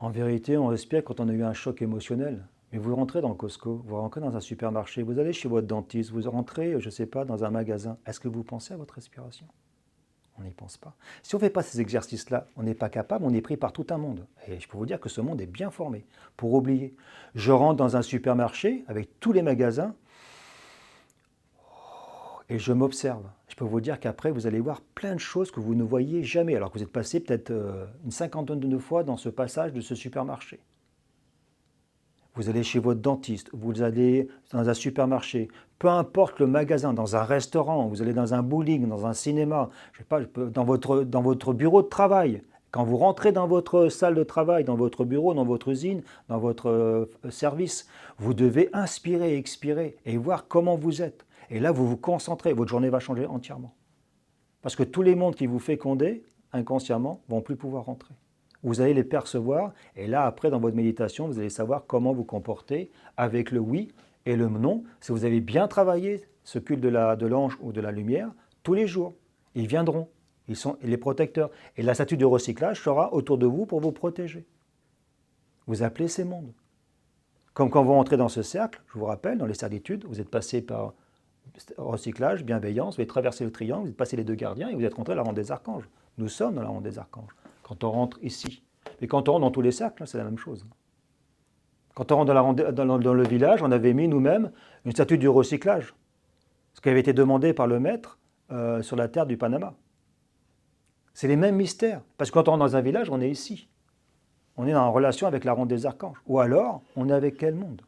En vérité, on respire quand on a eu un choc émotionnel. Mais vous rentrez dans le Costco, vous rentrez dans un supermarché, vous allez chez votre dentiste, vous rentrez, je ne sais pas, dans un magasin. Est-ce que vous pensez à votre respiration? On n'y pense pas. Si on ne fait pas ces exercices-là, on n'est pas capable, on est pris par tout un monde. Et je peux vous dire que ce monde est bien formé pour oublier. Je rentre dans un supermarché avec tous les magasins et je m'observe. Je peux vous dire qu'après, vous allez voir plein de choses que vous ne voyez jamais, alors que vous êtes passé peut-être une cinquantaine de fois dans ce passage de ce supermarché. Vous allez chez votre dentiste, vous allez dans un supermarché, peu importe le magasin, dans un restaurant, vous allez dans un bowling, dans un cinéma, je sais pas, dans votre bureau de travail. Quand vous rentrez dans votre salle de travail, dans votre bureau, dans votre usine, dans votre service, vous devez inspirer, expirer et voir comment vous êtes. Et là, vous vous concentrez, votre journée va changer entièrement. Parce que tous les mondes qui vous fécondaient, inconsciemment, vont plus pouvoir rentrer. Vous allez les percevoir, et là, après, dans votre méditation, vous allez savoir comment vous comporter avec le oui et le non. Si vous avez bien travaillé ce culte de l'ange ou de la lumière, tous les jours, ils viendront. Ils sont les protecteurs. Et la statue de recyclage sera autour de vous pour vous protéger. Vous appelez ces mondes. Comme quand vous rentrez dans ce cercle, je vous rappelle, dans les certitudes, vous êtes passé par recyclage, bienveillance, vous avez traversé le triangle, vous êtes passé les deux gardiens et vous êtes rentré à la ronde des archanges. Nous sommes dans la ronde des archanges, quand on rentre ici. Mais quand on rentre dans tous les cercles, c'est la même chose. Quand on rentre dans le village, on avait mis nous-mêmes une statue du recyclage, ce qui avait été demandé par le maître sur la terre du Panama. C'est les mêmes mystères, parce que quand on rentre dans un village, on est ici. On est en relation avec la ronde des archanges. Ou alors, on est avec quel monde?